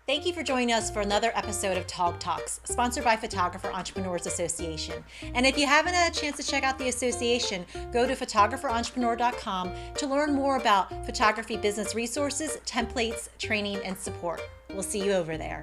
Thank you for joining us for another episode of Tog Talks, sponsored by Photographer Entrepreneurs Association. And if you haven't had a chance to check out the association, go to photographerentrepreneur.com to learn more about photography business resources, templates, training, and support. We'll see you over there.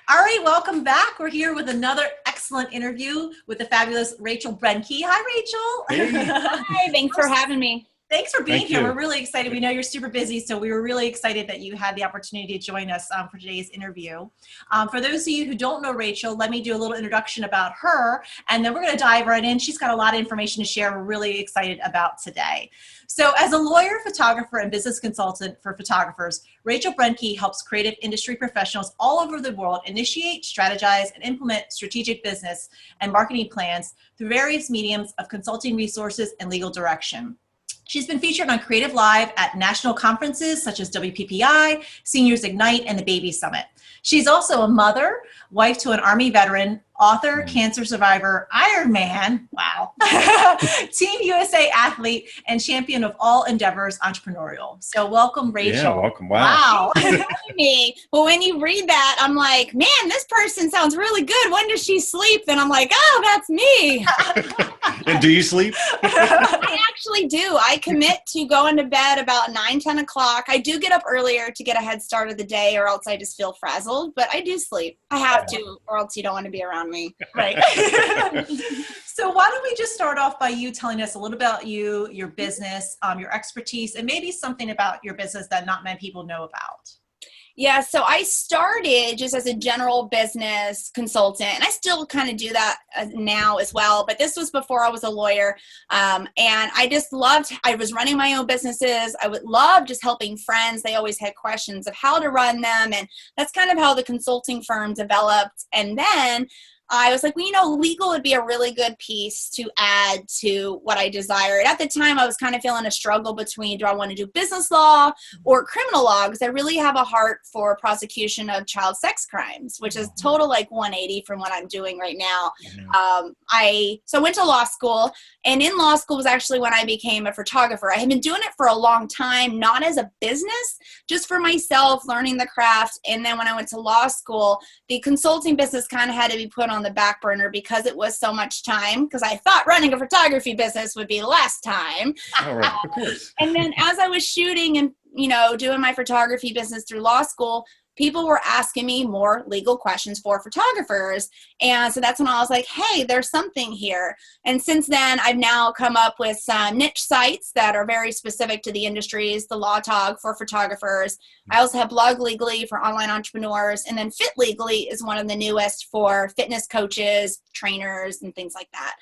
All right, welcome back. We're here with another excellent interview with the fabulous Rachel Brenke. Hi, Rachel. Hey. Hi, thanks for having me. Thanks for being Thank here. you. We're really excited. We know you're super busy, so we were really excited that you had the opportunity to join us for today's interview. For those of you who don't know Rachel, let me do a little introduction about her, and then we're going to dive right in. She's got a lot of information to share we're really excited about today. So as a lawyer, photographer, and business consultant for photographers, Rachel Brenke helps creative industry professionals all over the world initiate, strategize, and implement strategic business and marketing plans through various mediums of consulting resources and legal direction. She's been featured on CreativeLive at national conferences such as WPPI, Seniors Ignite, and the Baby Summit. She's also a mother, wife to an Army veteran, author, cancer survivor, Ironman, wow, Team USA athlete, and champion of all endeavors entrepreneurial. So welcome, Rachel. Yeah, welcome. Wow. Me. Well, when you read that, I'm like, man, this person sounds really good. When does she sleep? Then I'm like, oh, that's me. And do you sleep? I actually do. I commit to going to bed about 9, 10 o'clock. I do get up earlier to get a head start of the day, or else I just feel frazzled, but I do sleep. I have to, or else you don't want to be around me. Right. So why don't we just start off by you telling us a little about you, your business, your expertise, and maybe something about your business that not many people know about. Yeah, so I started just as a general business consultant, and I still kind of do that now as well, but this was before I was a lawyer, and I just loved, I was running my own businesses. I would love just helping friends. They always had questions of how to run them, and that's kind of how the consulting firm developed. And then I was like, well, legal would be a really good piece to add to what I desired. At the time, I was kind of feeling a struggle between, do I want to do business law or criminal law? Because I really have a heart for prosecution of child sex crimes, which is total like 180 from what I'm doing right now. So I went to law school, and in law school was actually when I became a photographer. I had been doing it for a long time, not as a business, just for myself, learning the craft. And then when I went to law school, the consulting business kind of had to be put on the back burner because it was so much time, because I thought running a photography business would be less time. All right, of course. And then as I was shooting and, doing my photography business through law school, people were asking me more legal questions for photographers. And so that's when I was like, hey, there's something here. And since then, I've now come up with some niche sites that are very specific to the industries, the Law Tog for photographers. I also have Blog Legally for online entrepreneurs. And then Fit Legally is one of the newest for fitness coaches, trainers, and things like that.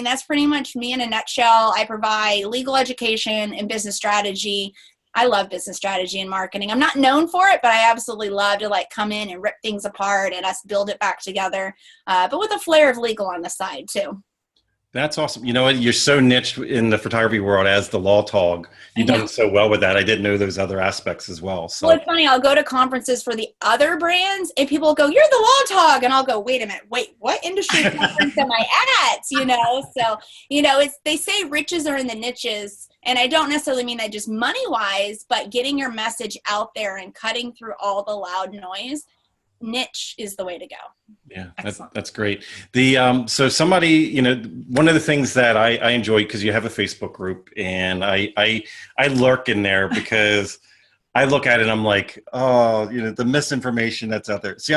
That's pretty much me in a nutshell. I provide legal education and business strategy. I love business strategy and marketing. I'm not known for it, but I absolutely love to come in and rip things apart and us build it back together, but with a flair of legal on the side too. That's awesome. You know what? You're so niched in the photography world as the Law Tog. You've done so well with that. I didn't know those other aspects as well. So. Well, it's funny. I'll go to conferences for the other brands and people will go, you're the Law Tog. And I'll go, wait a minute. Wait, what industry conference am I at? So, they say riches are in the niches. And I don't necessarily mean that just money-wise, but getting your message out there and cutting through all the loud noise, niche is the way to go. Yeah, that's great. So somebody, one of the things that I enjoy, because you have a Facebook group, and I lurk in there because I look at it and I'm like, the misinformation that's out there. See,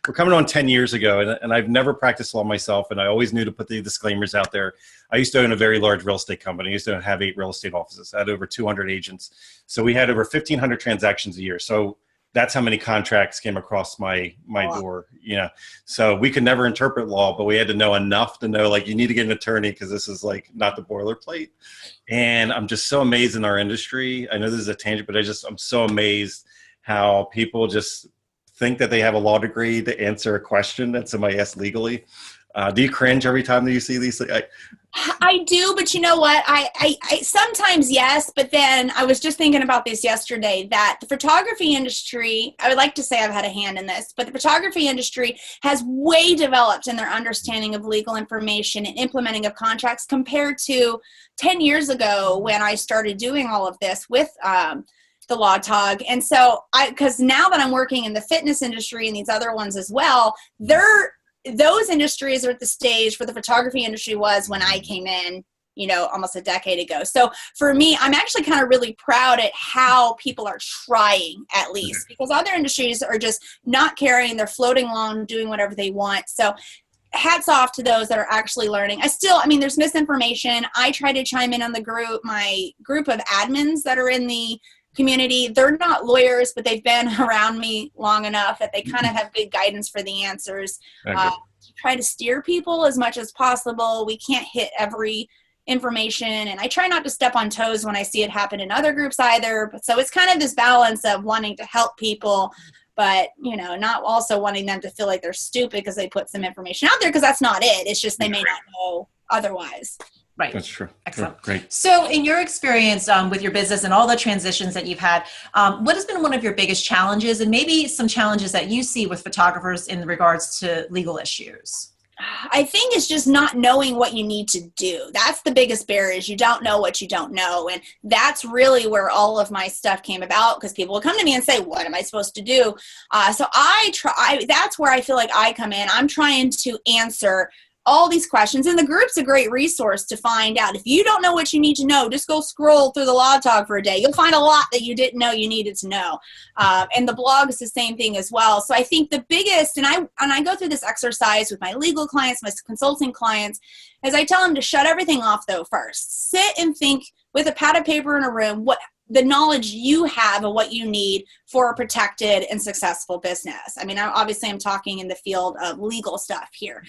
we're coming on 10 years ago, and I've never practiced law myself, and I always knew to put the disclaimers out there. I used to own a very large real estate company. I used to have 8 real estate offices. I had over 200 agents. So we had over 1,500 transactions a year. So that's how many contracts came across my door, So we could never interpret law, but we had to know enough to know, you need to get an attorney because this is not the boilerplate. And I'm just so amazed in our industry. I know this is a tangent, but I'm so amazed how people just think that they have a law degree to answer a question that somebody asked legally. Do you cringe every time that you see these things? I do, but you know what? I sometimes yes, but then I was just thinking about this yesterday, that the photography industry, I would like to say I've had a hand in this, but the photography industry has way developed in their understanding of legal information and implementing of contracts compared to 10 years ago when I started doing all of this with the Law Tog. And so because now that I'm working in the fitness industry and these other ones as well, those industries are at the stage where the photography industry was when I came in, almost a decade ago. So for me, I'm actually kind of really proud at how people are trying, at least, because other industries are just not caring. They're floating along, doing whatever they want. So hats off to those that are actually learning. There's misinformation. I try to chime in on my group of admins that are in the community. They're not lawyers, but they've been around me long enough that they kind of have good guidance for the answers. Try to steer people as much as possible. We can't hit every information, and I try not to step on toes when I see it happen in other groups either. But so it's kind of this balance of wanting to help people, but not also wanting them to feel like they're stupid because they put some information out there, because that's not it. It's just they may not know otherwise. Right. That's true. Excellent. Great. So in your experience with your business and all the transitions that you've had, what has been one of your biggest challenges, and maybe some challenges that you see with photographers in regards to legal issues? I think it's just not knowing what you need to do. That's the biggest barrier, is you don't know what you don't know. And that's really where all of my stuff came about, because people will come to me and say, what am I supposed to do? So that's where I feel like I come in. I'm trying to answer all these questions, and the group's a great resource to find out. If you don't know what you need to know, just go scroll through the Law Tog for a day. You'll find a lot that you didn't know you needed to know. And the blog is the same thing as well. So I think the biggest, and I go through this exercise with my legal clients, my consulting clients, is I tell them to shut everything off though first. Sit and think with a pad of paper in a room, what the knowledge you have of what you need for a protected and successful business. I mean, I'm talking in the field of legal stuff here.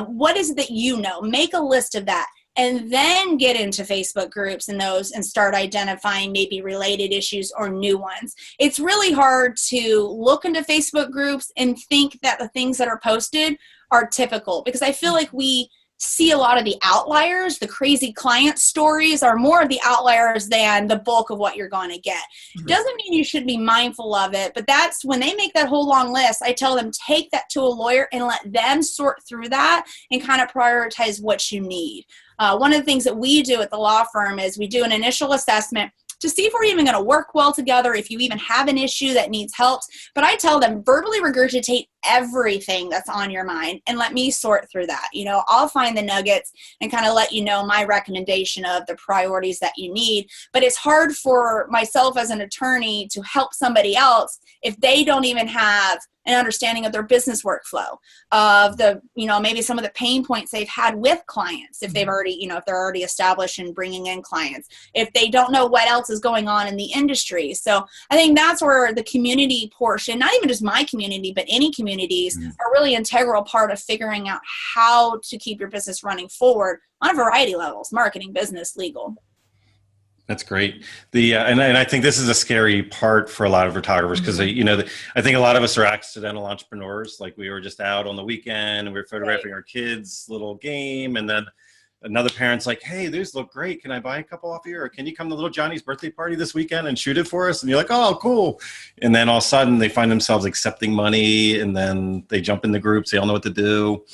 What is it that you know? Make a list of that, and then get into Facebook groups and start identifying maybe related issues or new ones. It's really hard to look into Facebook groups and think that the things that are posted are typical, because I feel like we see a lot of the outliers. The crazy client stories are more of the outliers than the bulk of what you're going to get. Doesn't mean you should be mindful of it, but that's when they make that whole long list, I tell them, take that to a lawyer and let them sort through that and kind of prioritize what you need. One of the things that we do at the law firm is we do an initial assessment to see if we're even going to work well together, if you even have an issue that needs help. But I tell them, verbally regurgitate everything that's on your mind and let me sort through that. I'll find the nuggets and kind of let you know my recommendation of the priorities that you need. But it's hard for myself as an attorney to help somebody else if they don't even have an understanding of their business workflow, of the, maybe some of the pain points they've had with clients, if they've already, if they're already established and bringing in clients, if they don't know what else is going on in the industry. So I think that's where the community portion, not even just my community, but any communities, are really integral part of figuring out how to keep your business running forward on a variety of levels: marketing, business, legal. That's great. And I think this is a scary part for a lot of photographers, because I think a lot of us are accidental entrepreneurs. Like, we were just out on the weekend and we were photographing our kids' little game, and then another parent's like, "Hey, these look great. Can I buy a couple off you? Or can you come to little Johnny's birthday party this weekend and shoot it for us?" And you're like, "Oh, cool." And then all of a sudden they find themselves accepting money, and then they jump in the groups. They all know what to do.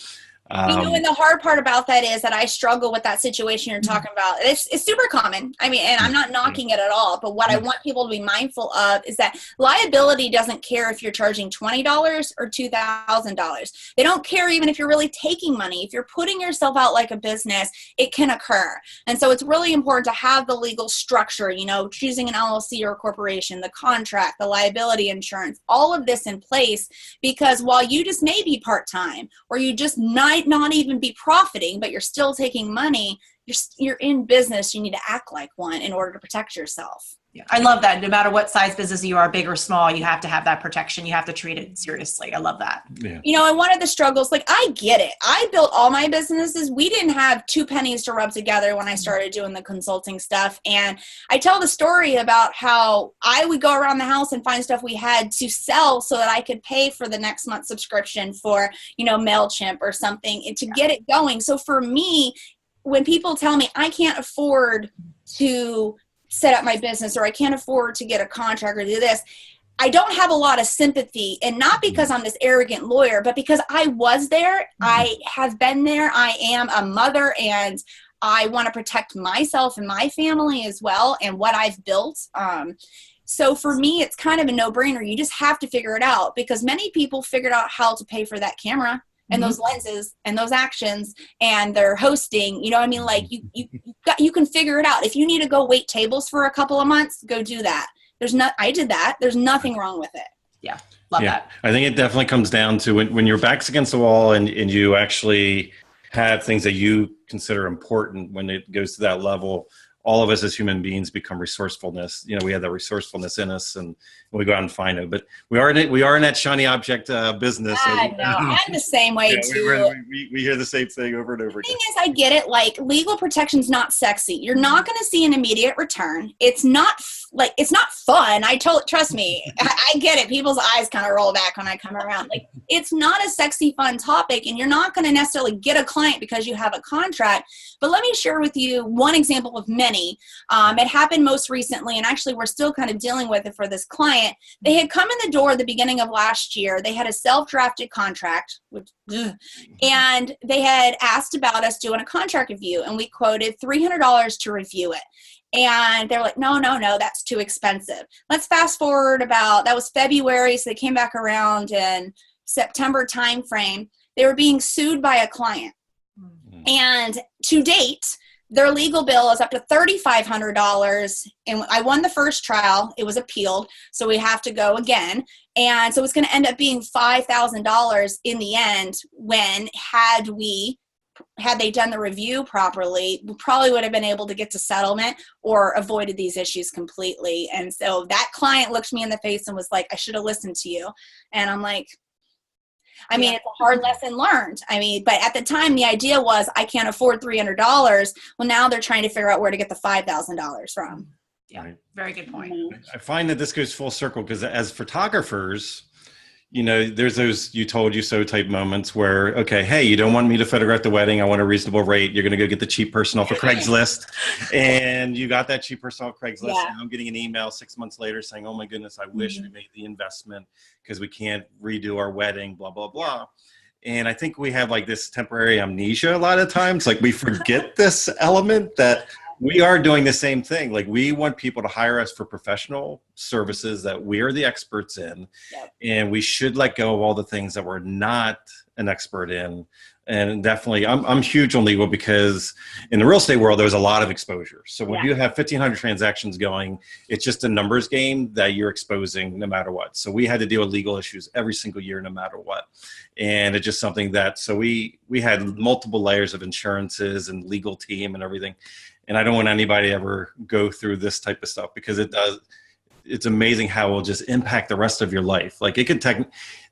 And the hard part about that is that I struggle with that situation you're talking about. It's super common. I mean, and I'm not knocking it at all, but what I want people to be mindful of is that liability doesn't care if you're charging $20 or $2,000. They don't care even if you're really taking money. If you're putting yourself out like a business, it can occur. And so it's really important to have the legal structure, choosing an LLC or a corporation, the contract, the liability insurance, all of this in place, because while you just may be part-time, or you just might not even be profiting, but you're still taking money, you're in business, you need to act like one in order to protect yourself. Yeah, I love that. No matter what size business you are, big or small, you have to have that protection. You have to treat it seriously. I love that. Yeah. You know, and one of the struggles, like, I get it. I built all my businesses. We didn't have two pennies to rub together when I started doing the consulting stuff. And I tell the story about how I would go around the house and find stuff we had to sell so that I could pay for the next month's subscription for, you know, MailChimp or something, and to get it going. So for me, when people tell me I can't afford to set up my business, or I can't afford to get a contract or do this, I don't have a lot of sympathy, and not because I'm this arrogant lawyer, but because I was there. I have been there. I am a mother, and I want to protect myself and my family as well, and what I've built. So for me, it's kind of a no-brainer. You just have to figure it out, because many people figured out how to pay for that camera and those lenses and those actions and their hosting. You know what I mean? Like, you can figure it out. If you need to go wait tables for a couple of months, go do that. I did that. There's nothing wrong with it. Yeah. Love that. I think it definitely comes down to when your back's against the wall and you actually have things that you consider important. When it goes to that level, all of us as human beings become resourcefulness. You know, we have that resourcefulness in us, and we go out and find it. But we are in that shiny object business. I know. I'm the same way too. We hear the same thing over and over again. The thing is, I get it. Like, legal protection's not sexy. You're not going to see an immediate return. It's not fun. Trust me. I get it. People's eyes kind of roll back when I come around. Like, it's not a sexy, fun topic, and you're not going to necessarily get a client because you have a contract. But let me share with you one example of many. It happened most recently, and actually we're still kind of dealing with it for this client. They had come in the door at the beginning of last year. They had a self-drafted contract, and they had asked about us doing a contract review, and we quoted $300 to review it. And they're like, no, that's too expensive. Let's fast forward that was February, so they came back around in September timeframe. They were being sued by a client. And to date, their legal bill is up to $3,500. And I won the first trial. It was appealed, so we have to go again. And so it's going to end up being $5,000 in the end, when had they done the review properly, we probably would have been able to get to settlement or avoided these issues completely. And so that client looked me in the face and was like, I should have listened to you. And I'm like, it's a hard lesson learned. But at the time, the idea was, I can't afford $300. Well, now they're trying to figure out where to get the $5,000 from. Yeah, very good point. I find that this goes full circle, because as photographers, you know, there's those "you told you so" type moments where, okay, hey, you don't want me to photograph the wedding. I want a reasonable rate. You're going to go get the cheap person off of Craigslist. And you got that cheap person off Craigslist. Yeah. And I'm getting an email 6 months later saying, oh my goodness, I wish we made the investment because we can't redo our wedding, blah, blah, blah. And I think we have like this temporary amnesia a lot of times. Like, we forget this element that we are doing the same thing. Like, we want people to hire us for professional services that we are the experts in. Yep. And we should let go of all the things that we're not an expert in. And definitely, I'm huge on legal, because in the real estate world, there's a lot of exposure. So when you have 1,500 transactions going, it's just a numbers game that you're exposing no matter what. So we had to deal with legal issues every single year, no matter what. And it's just something that, so we had multiple layers of insurances and legal team and everything. And I don't want anybody to ever go through this type of stuff, because it's amazing how it will just impact the rest of your life. Like, it could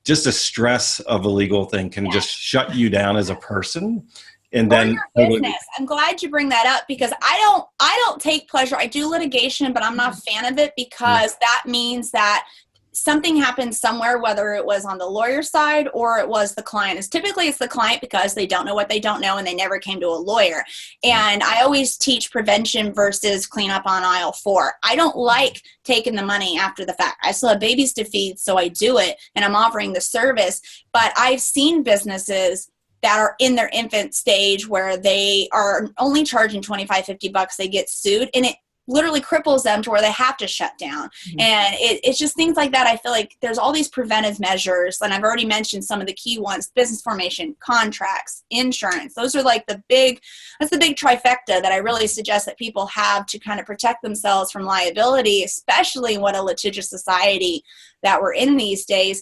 just the stress of a legal thing can just shut you down as a person. And then your business. I'm glad you bring that up, because I don't take pleasure. I do litigation, but I'm not a fan of it, because that means that something happened somewhere, whether it was on the lawyer side or it was the client. It's the client, because they don't know what they don't know and they never came to a lawyer. And I always teach prevention versus cleanup on aisle 4. I don't like taking the money after the fact. I still have babies to feed, so I do it, and I'm offering the service. But I've seen businesses that are in their infant stage where they are only charging $25-$50, they get sued, and it literally cripples them to where they have to shut down. And it's just things like that. I feel like there's all these preventive measures, and I've already mentioned some of the key ones: business formation, contracts, insurance. Those are like that's the big trifecta that I really suggest that people have to kind of protect themselves from liability, especially in what a litigious society that we're in these days.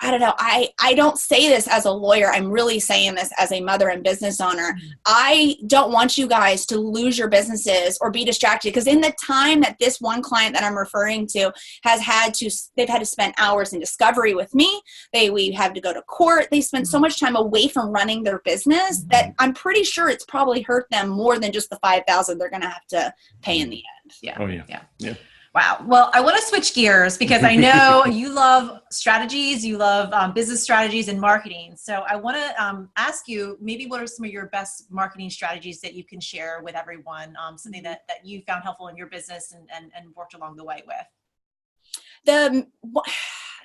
I don't know. I don't say this as a lawyer. I'm really saying this as a mother and business owner. I don't want you guys to lose your businesses or be distracted, because in the time that this one client that I'm referring to they've had to spend hours in discovery with me. We have to go to court. They spend so much time away from running their business that I'm pretty sure it's probably hurt them more than just the $5,000 they're going to have to pay in the end. Yeah. Oh yeah. Yeah. Wow. Well, I want to switch gears because I know you love strategies, you love business strategies and marketing. So I want to ask you, maybe what are some of your best marketing strategies that you can share with everyone, something that you found helpful in your business and worked along the way with?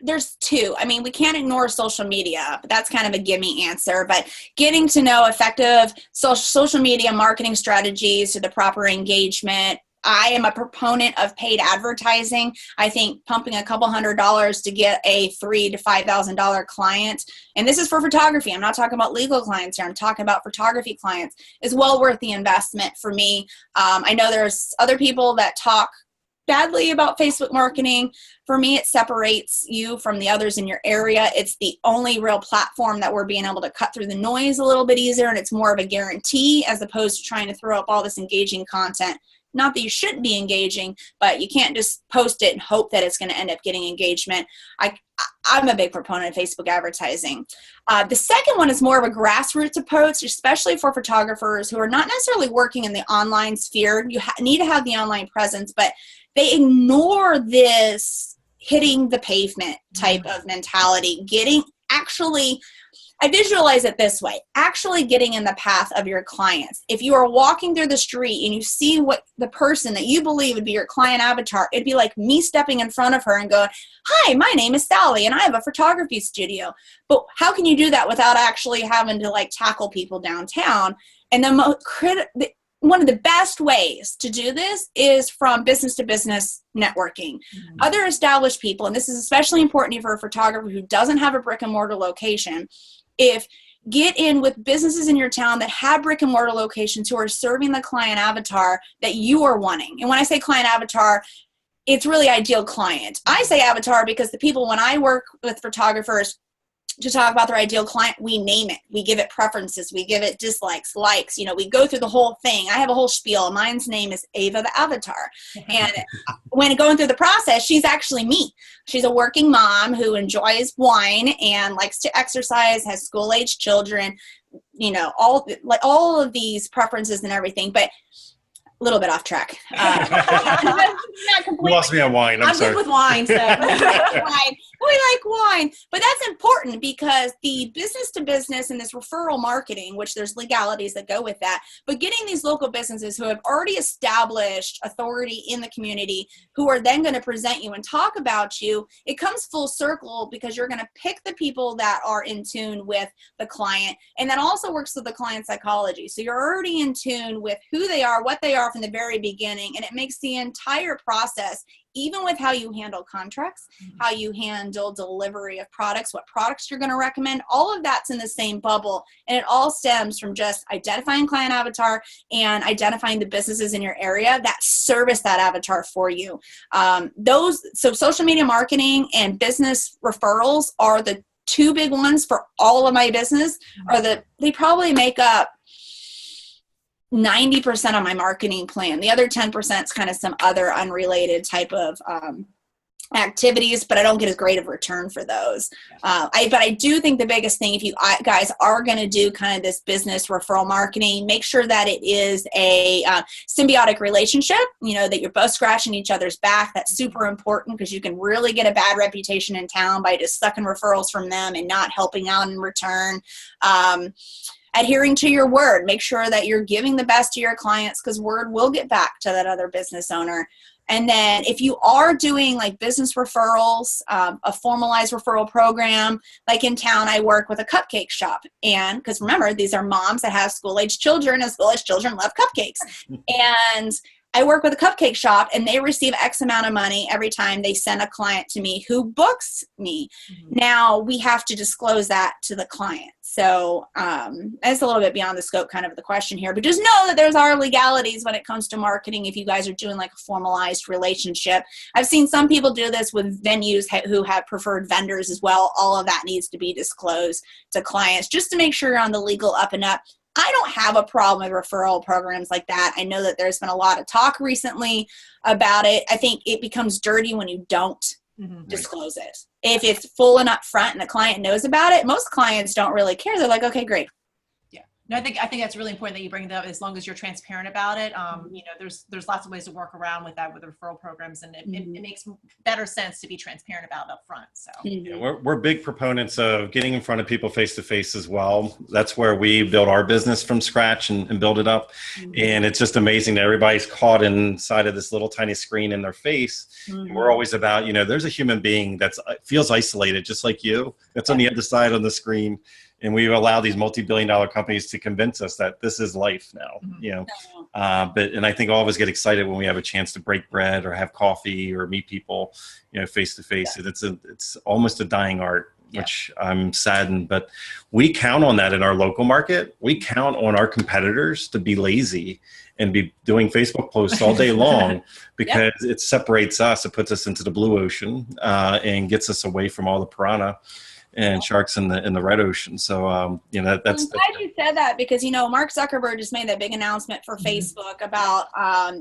There's two. I mean, we can't ignore social media, but that's kind of a gimme answer. But getting to know effective social media marketing strategies to the proper engagement. I am a proponent of paid advertising. I think pumping a couple $100s to get a $3,000 to $5,000 client, and this is for photography. I'm not talking about legal clients here. I'm talking about photography clients, is well worth the investment for me. I know there's other people that talk badly about Facebook marketing. For me, it separates you from the others in your area. It's the only real platform that we're being able to cut through the noise a little bit easier, and it's more of a guarantee as opposed to trying to throw up all this engaging content. Not that you shouldn't be engaging, but you can't just post it and hope that it's going to end up getting engagement. I'm a big proponent of Facebook advertising. The second one is more of a grassroots approach, especially for photographers who are not necessarily working in the online sphere. You need to have the online presence, but they ignore this hitting the pavement type of mentality, I visualize it this way, actually getting in the path of your clients. If you are walking through the street and you see what the person that you believe would be your client avatar, it'd be like me stepping in front of her and going, "Hi, my name is Sally and I have a photography studio." But how can you do that without actually having to tackle people downtown? And one of the best ways to do this is from business to business networking. Other established people, and this is especially important for a photographer who doesn't have a brick and mortar location, get in with businesses in your town that have brick and mortar locations who are serving the client avatar that you are wanting. And when I say client avatar, it's really ideal client. I say avatar because the people, when I work with photographers to talk about their ideal client, we name it. We give it preferences. We give it dislikes, likes. We go through the whole thing. I have a whole spiel. Mine's name is Ava the Avatar. And when going through the process, she's actually me. She's a working mom who enjoys wine and likes to exercise, has school-age children, all of these preferences and everything. But a little bit off track. Not completely. You lost me on wine. I'm sorry. Good with wine. So. Wine. We like wine. But that's important because the business to business and this referral marketing, which there's legalities that go with that, but getting these local businesses who have already established authority in the community, who are then going to present you and talk about you, it comes full circle because you're going to pick the people that are in tune with the client. And that also works with the client psychology. So you're already in tune with who they are, what they are from the very beginning. And it makes the entire process, even with how you handle contracts, how you handle delivery of products, what products you're going to recommend, all of that's in the same bubble. And it all stems from just identifying client avatar and identifying the businesses in your area that service that avatar for you. So social media marketing and business referrals are the two big ones for all of my business. They probably make up 90% of my marketing plan. The other 10% is kind of some other unrelated type of activities, but I don't get as great of return for those. But I do think the biggest thing, if you guys are going to do kind of this business referral marketing, make sure that it is a symbiotic relationship, that you're both scratching each other's back. That's super important because you can really get a bad reputation in town by just sucking referrals from them and not helping out in return. Adhering to your word. Make sure that you're giving the best to your clients because word will get back to that other business owner. And then if you are doing business referrals, a formalized referral program, like in town, I work with a cupcake shop. And because remember, these are moms that have school-age children, and school-age children love cupcakes. And I work with a cupcake shop and they receive X amount of money every time they send a client to me who books me. Now we have to disclose that to the client. So that's a little bit beyond the scope kind of the question here, but just know that there's our legalities when it comes to marketing if you guys are doing like a formalized relationship. I've seen some people do this with venues who have preferred vendors as well. All of that needs to be disclosed to clients just to make sure you're on the legal up and up. I don't have a problem with referral programs like that. I know that there's been a lot of talk recently about it. I think it becomes dirty when you don't disclose it. If it's full and upfront and the client knows about it, most clients don't really care. They're like, okay, great. Yeah. No, I think that's really important that you bring that up as long as you're transparent about it. You know, there's lots of ways to work around with that with referral programs, and it makes better sense to be transparent about up front. So yeah, we're big proponents of getting in front of people face to face as well. That's where we build our business from scratch and build it up. And it's just amazing that everybody's caught inside of this little tiny screen in their face. And we're always about, you know, there's a human being that feels isolated just like you, that's on the other side of the screen. And we allow these multi-billion-dollar companies to convince us that this is life now, you know. And I think all of us get excited when we have a chance to break bread or have coffee or meet people, you know, face to face. It's almost a dying art, which I'm saddened. But we count on that in our local market. We count on our competitors to be lazy and be doing Facebook posts all day long because it separates us. It puts us into the blue ocean and gets us away from all the piranha and sharks in the red ocean. So, you know, that's... I'm glad you said that because, you know, Mark Zuckerberg just made that big announcement for Facebook about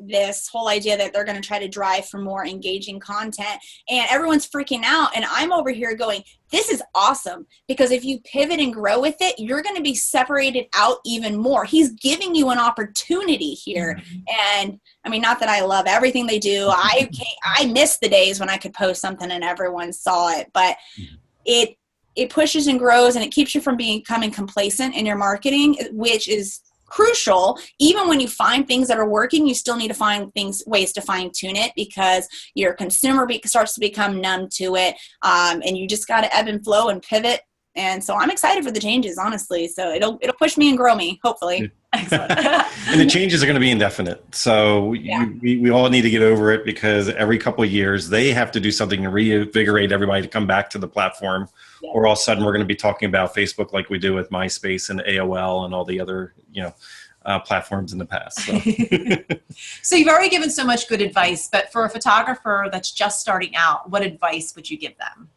this whole idea that they're going to try to drive for more engaging content, and everyone's freaking out. And I'm over here going, this is awesome, because if you pivot and grow with it, you're going to be separated out even more. He's giving you an opportunity here. And I mean, not that I love everything they do. I miss the days when I could post something and everyone saw it, but it pushes and grows, and it keeps you from becoming complacent in your marketing, which is crucial. Even when you find things that are working, you still need to find ways to fine tune it, because your consumer starts to become numb to it. And you just got to ebb and flow and pivot. And so I'm excited for the changes, honestly. So it'll push me and grow me, hopefully. Excellent. And the changes are going to be indefinite. So we all need to get over it, because every couple of years they have to do something to reinvigorate everybody to come back to the platform. Or all of a sudden we're going to be talking about Facebook like we do with MySpace and AOL and all the other, you know, platforms in the past. So. So you've already given so much good advice, but for a photographer that's just starting out, what advice would you give them?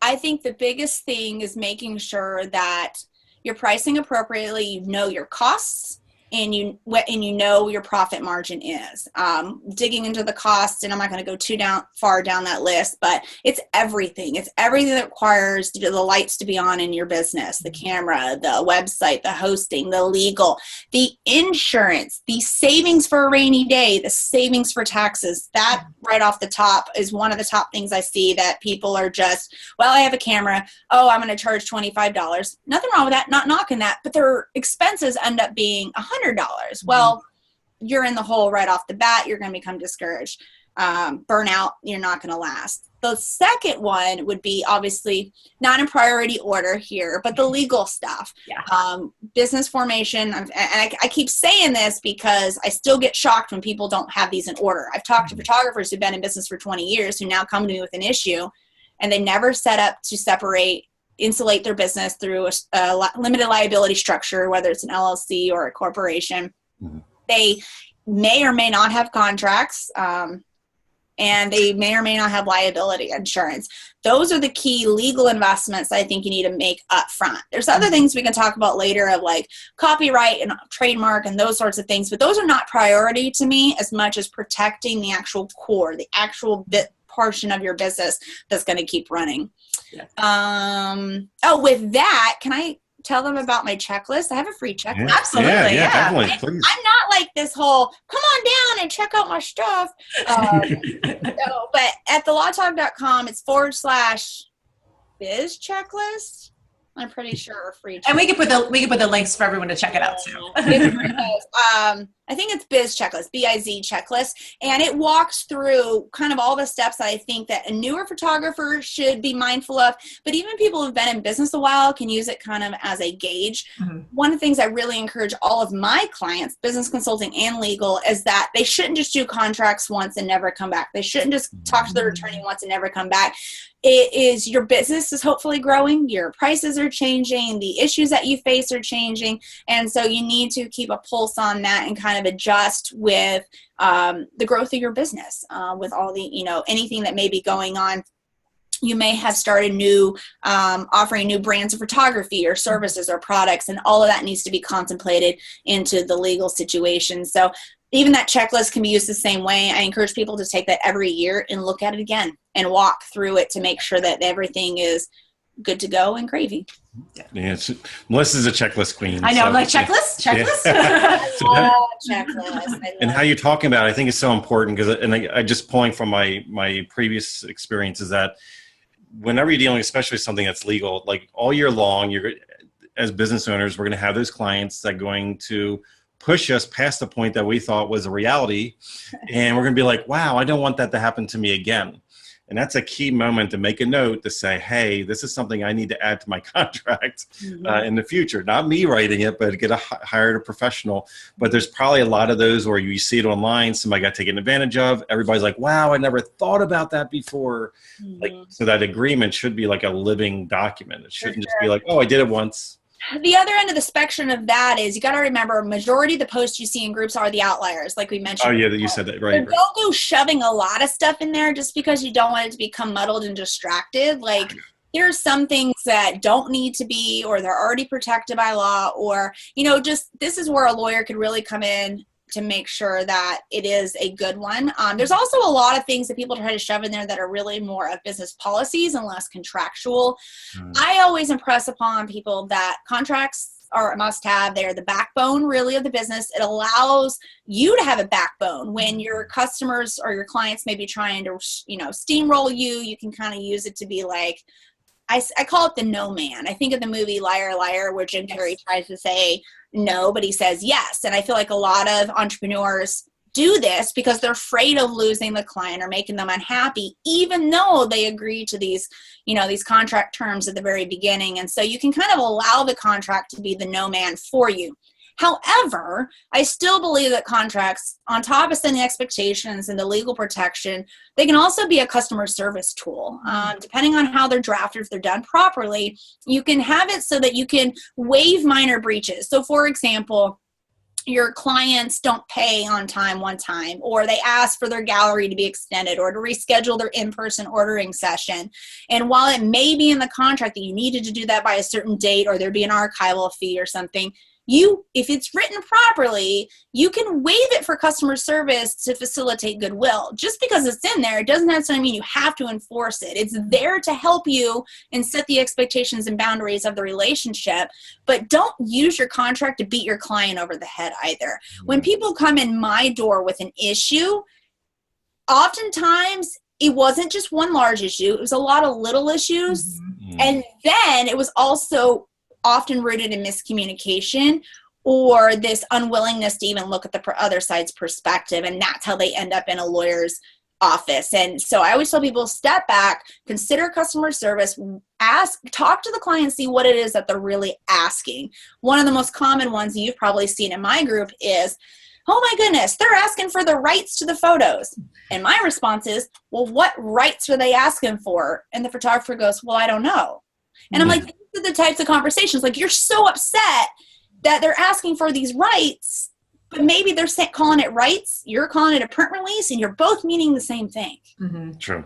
I think the biggest thing is making sure that you're pricing appropriately, you know your costs, and you know your profit margin is. Digging into the cost, and I'm not going to go too far down that list, but it's everything. It's everything that requires the lights to be on in your business, the camera, the website, the hosting, the legal, the insurance, the savings for a rainy day, the savings for taxes. That right off the top is one of the top things I see, that people are just, well, I have a camera. Oh, I'm going to charge $25. Nothing wrong with that. Not knocking that, but their expenses end up being $100. Well, you're in the hole right off the bat. You're going to become discouraged. Burnout, you're not going to last. The second one would be obviously not in priority order here, but the legal stuff. Business formation. And I keep saying this because I still get shocked when people don't have these in order. I've talked to photographers who've been in business for 20 years who now come to me with an issue, and they never set up to insulate their business through a limited liability structure, whether it's an LLC or a corporation. They may or may not have contracts, and they may or may not have liability insurance. Those are the key legal investments I think you need to make up front. There's other things we can talk about later, of like copyright and trademark and those sorts of things, but those are not priority to me as much as protecting the actual core, the actual portion of your business that's going to keep running. With that, can I tell them about my checklist? I have a free checklist. Absolutely. Definitely. Please. I'm not like this whole, come on down and check out my stuff. No, but at thelawtog.com, it's /biz checklist. I'm pretty sure are free. And we can put the links for everyone to check it out too. I think it's Biz Checklist, BIZ Checklist, and it walks through kind of all the steps that I think that a newer photographer should be mindful of, but even people who've been in business a while can use it kind of as a gauge. One of the things I really encourage all of my clients, business consulting and legal, is that they shouldn't just do contracts once and never come back. They shouldn't just talk to their attorney once and never come back. It is, your business is hopefully growing, your prices are changing, the issues that you face are changing, and so you need to keep a pulse on that and kind of adjust with the growth of your business, with all the, anything that may be going on. You may have started offering new brands of photography or services or products, and all of that needs to be contemplated into the legal situation. So even that checklist can be used the same way. I encourage people to take that every year and look at it again and walk through it to make sure that everything is good to go and gravy. Yeah, Melissa's a checklist queen. I know, I'm like, checklist. Checklist. And how you're talking about it, I think is so important because, and I just pulling from my previous experience, is that whenever you're dealing, especially with something that's legal, like all year long, as business owners, we're going to have those clients that are going to push us past the point that we thought was a reality. And we're going to be like, wow, I don't want that to happen to me again. And that's a key moment to make a note to say, hey, this is something I need to add to my contract in the future. Not me writing it, but hired a professional. But there's probably a lot of those where you see it online, somebody got taken advantage of. Everybody's like, wow, I never thought about that before. Like, so that agreement should be like a living document. It shouldn't just be like, oh, I did it once. The other end of the spectrum of that is, you got to remember, majority of the posts you see in groups are the outliers, like we mentioned. Oh, yeah, you said that, right. So don't go shoving a lot of stuff in there just because you don't want it to become muddled and distracted. Like, here's some things that don't need to be, or they're already protected by law, or, just this is where a lawyer could really come in to make sure that it is a good one. There's also a lot of things that people try to shove in there that are really more of business policies and less contractual. I always impress upon people that contracts are a must-have. They're the backbone, really, of the business. It allows you to have a backbone when your customers or your clients may be trying to, steamroll you. You can kind of use it to be like, I call it the no man. I think of the movie Liar, Liar, where Jim Carrey tries to say no, but he says yes. And I feel like a lot of entrepreneurs do this because they're afraid of losing the client or making them unhappy, even though they agree to these, these contract terms at the very beginning. And so you can kind of allow the contract to be the no man for you. However, I still believe that contracts, on top of setting expectations and the legal protection, they can also be a customer service tool. Depending on how they're drafted, if they're done properly, you can have it so that you can waive minor breaches. So, for example, your clients don't pay on time one time, or they ask for their gallery to be extended, or to reschedule their in-person ordering session. And while it may be in the contract that you needed to do that by a certain date, or there'd be an archival fee or something, if it's written properly, you can waive it for customer service to facilitate goodwill. Just because it's in there, it doesn't necessarily mean you have to enforce it. It's there to help you and set the expectations and boundaries of the relationship, but don't use your contract to beat your client over the head either. When people come in my door with an issue, oftentimes it wasn't just one large issue. It was a lot of little issues. And then it was also often rooted in miscommunication or this unwillingness to even look at the other side's perspective. And that's how they end up in a lawyer's office. And so I always tell people, step back, consider customer service, talk to the client, see what it is that they're really asking. One of the most common ones you've probably seen in my group is, oh my goodness, they're asking for the rights to the photos. And my response is, well, what rights are they asking for? And the photographer goes, well, I don't know. And I'm like, these are the types of conversations. Like, you're so upset that they're asking for these rights, but maybe they're calling it rights, you're calling it a print release, and you're both meaning the same thing. True.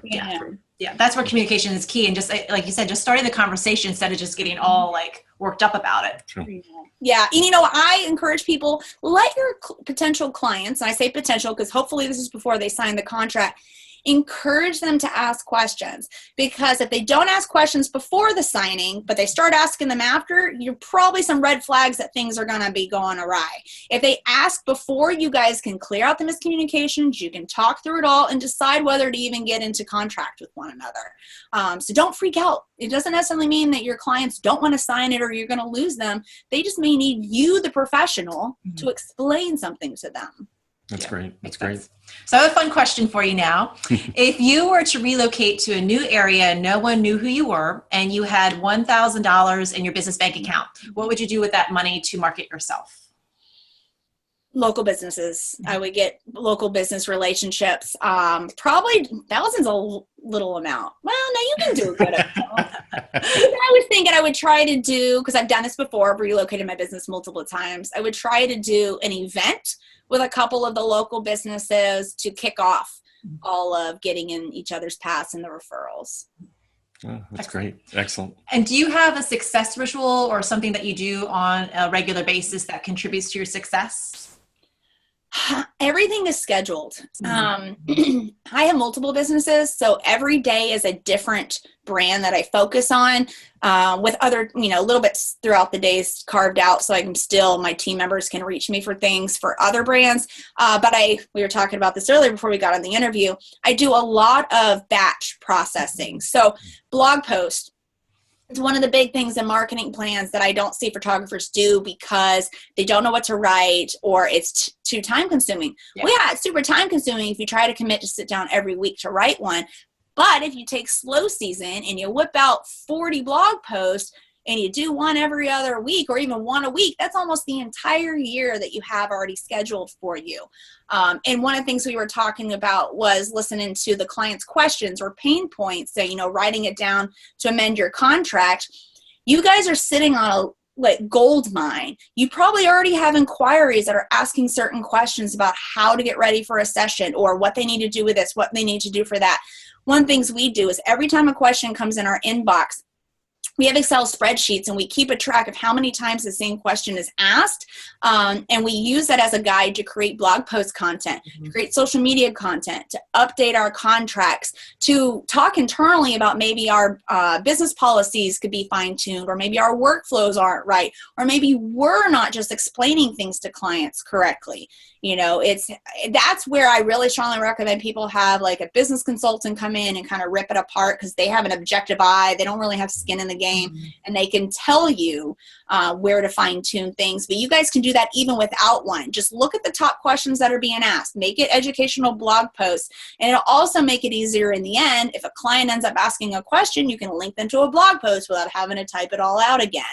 Yeah, that's where communication is key. And just like you said, just starting the conversation instead of just getting all like worked up about it. True. Yeah. And I encourage people, let your potential clients, and I say potential because hopefully this is before they sign the contract, encourage them to ask questions, because if they don't ask questions before the signing, but they start asking them after, you're probably some red flags that things are going to be going awry. If they ask before, you guys can clear out the miscommunications, you can talk through it all and decide whether to even get into contract with one another. So don't freak out. It doesn't necessarily mean that your clients don't want to sign it or you're going to lose them. They just may need you, the professional, to explain something to them. That's great. That's great. So I have a fun question for you now. If you were to relocate to a new area and no one knew who you were, and you had $1,000 in your business bank account, what would you do with that money to market yourself? Local businesses. I would get local business relationships. Probably thousands a little amount. Well, no, you can do a good amount. I was thinking I would try to do, because I've done this before, I've relocated my business multiple times. I would try to do an event with a couple of the local businesses to kick off all of getting in each other's paths and the referrals. Oh, that's great. Excellent. And do you have a success ritual or something that you do on a regular basis that contributes to your success? Everything is scheduled. I have multiple businesses, so every day is a different brand that I focus on, with other, little bits throughout the days carved out so I can still, my team members can reach me for things for other brands. But we were talking about this earlier before we got on the interview. I do a lot of batch processing. So blog posts. It's one of the big things in marketing plans that I don't see photographers do because they don't know what to write or it's too time consuming. Yeah. Well, yeah, it's super time consuming if you try to commit to sit down every week to write one. But if you take slow season and you whip out 40 blog posts and you do one every other week or even one a week, that's almost the entire year that you have already scheduled for you. And one of the things we were talking about was listening to the client's questions or pain points. So, writing it down to amend your contract. You guys are sitting on a gold mine. You probably already have inquiries that are asking certain questions about how to get ready for a session or what they need to do with this, what they need to do for that. One of the things we do is every time a question comes in our inbox, we have Excel spreadsheets and we keep a track of how many times the same question is asked. And we use that as a guide to create blog post content, to create social media content, to update our contracts, to talk internally about maybe our business policies could be fine-tuned, or maybe our workflows aren't right, or maybe we're not just explaining things to clients correctly. That's where I really strongly recommend people have like a business consultant come in and kind of rip it apart, because they have an objective eye. They don't really have skin in the game, and they can tell you where to fine tune things. But you guys can do that even without one. Just look at the top questions that are being asked. Make it educational blog posts, and it'll also make it easier in the end. If a client ends up asking a question, you can link them to a blog post without having to type it all out again.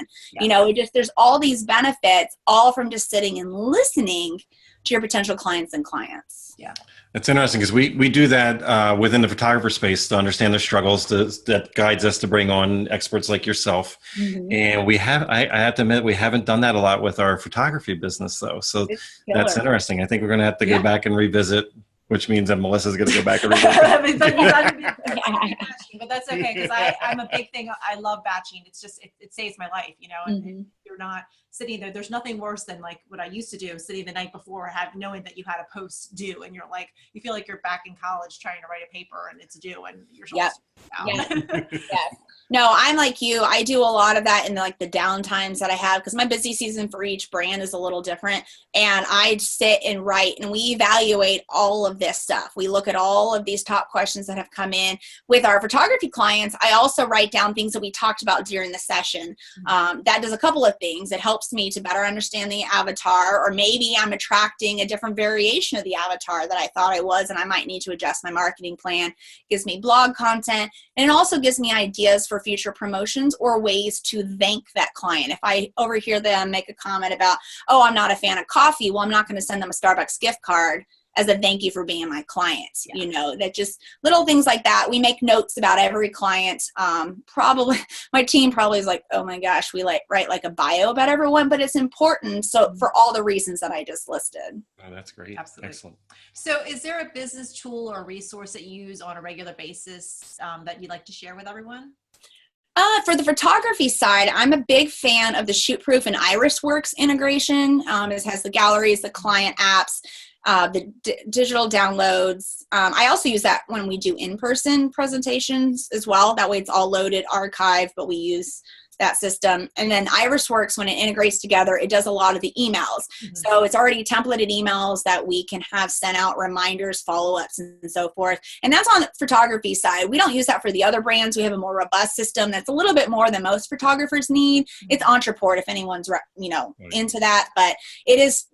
Yeah. There's all these benefits, all from just sitting and listening to your potential clients and clients. Yeah. It's interesting because we do that within the photographer space to understand their struggles. That guides us to bring on experts like yourself. And I have to admit, we haven't done that a lot with our photography business though. So that's interesting. I think we're going to have to go back and revisit, which means that Melissa's going to go back and revisit. But that's okay, because I'm a big thing. I love batching. It's just, it saves my life, and you're not sitting there. There's nothing worse than like what I used to do, sitting the night before, knowing that you had a post due, and you're like, you feel like you're back in college trying to write a paper and it's due and you're supposed to. Yes. No, I'm like you. I do a lot of that in the down times that I have, because my busy season for each brand is a little different. And I sit and write, and we evaluate all of this stuff. We look at all of these top questions that have come in. With our photography clients, I also write down things that we talked about during the session. That does a couple of things. It helps me to better understand the avatar, or maybe I'm attracting a different variation of the avatar that I thought I was, and I might need to adjust my marketing plan. It gives me blog content, and it also gives me ideas for future promotions or ways to thank that client. If I overhear them make a comment about, oh, I'm not a fan of coffee, well, I'm not going to send them a Starbucks gift card as a thank you for being my client. That just little things like that. We make notes about every client. Probably my team probably is like, oh my gosh, we write like a bio about everyone, but it's important. So for all the reasons that I just listed. Oh, that's great. Absolutely. Excellent. So is there a business tool or resource that you use on a regular basis that you'd like to share with everyone? For the photography side, I'm a big fan of the Shootproof and Irisworks integration. It has the galleries, the client apps. the digital downloads. I also use that when we do in-person presentations as well. That way it's all loaded, archived, but we use that system. And then IrisWorks, when it integrates together, it does a lot of the emails. So it's already templated emails that we can have sent out, reminders, follow-ups, and so forth. And that's on the photography side. We don't use that for the other brands. We have a more robust system that's a little bit more than most photographers need. It's Entreport if anyone's, into that, but it is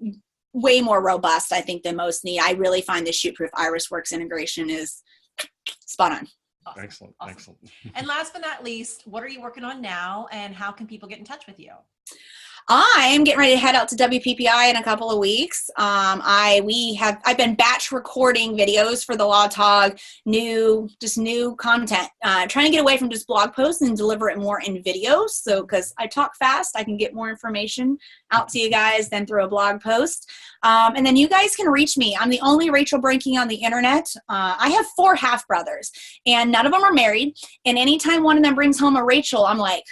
way more robust, I think, than most need. I really find the Shootproof IrisWorks integration is spot on. Awesome. Excellent. Awesome. Excellent. And last but not least, what are you working on now, and how can people get in touch with you? I'm getting ready to head out to WPPI in a couple of weeks. I've been batch recording videos for the Law Tog, new content, trying to get away from just blog posts and deliver it more in videos. So, because I talk fast, I can get more information out to you guys than through a blog post. And then you guys can reach me. I'm the only Rachel Brenke on the internet. I have 4 half brothers, and none of them are married. And anytime one of them brings home a Rachel, I'm like,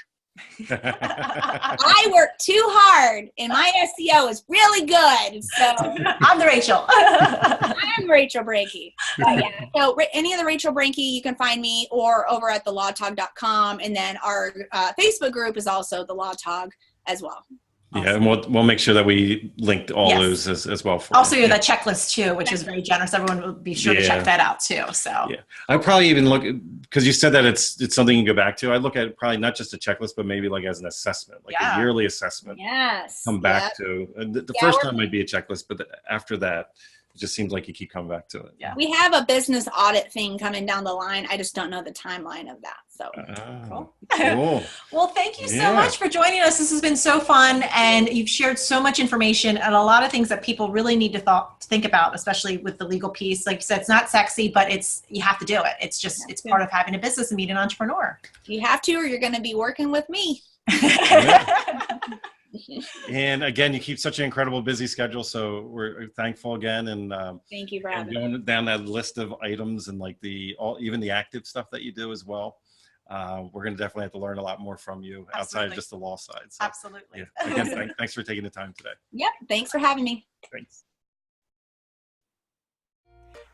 I work too hard and my SEO is really good. So I'm the Rachel. I'm Rachel Brenke. Yeah. So any of the Rachel Brenke, you can find me or over at thelawtog.com. And then our Facebook group is also the Law Tog as well. Yeah, and we'll make sure that we linked all those as well. Also, you have that checklist too, which is very generous. Everyone will be sure to check that out too. So yeah, I probably even look, because you said that it's something you go back to. I look at it probably not just a checklist, but maybe like as an assessment, like a yearly assessment. Yes. Come back to the first time might be a checklist, but after that, it just seems like you keep coming back to it. Yeah. We have a business audit thing coming down the line. I just don't know the timeline of that. So cool. Well, thank you so much for joining us. This has been so fun, and you've shared so much information and a lot of things that people really need to think about, especially with the legal piece. Like you said, it's not sexy, but you have to do it. It's just it's part of having a business and being an entrepreneur. You have to, or you're going to be working with me. And again, you keep such an incredible busy schedule, so we're thankful again. And thank you for having me. Going down that list of items and like even the active stuff that you do as well. We're going to definitely have to learn a lot more from you outside of just the law side. So, absolutely. Yeah. Again, thanks for taking the time today. Yep. Thanks for having me. Thanks.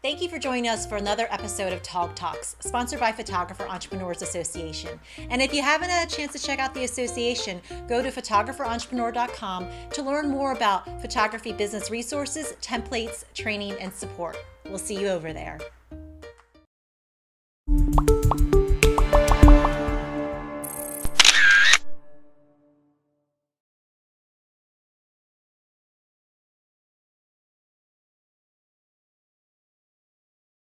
Thank you for joining us for another episode of Tog Talks, sponsored by Photographer Entrepreneurs Association. And if you haven't had a chance to check out the association, go to photographerentrepreneur.com to learn more about photography business resources, templates, training, and support. We'll see you over there.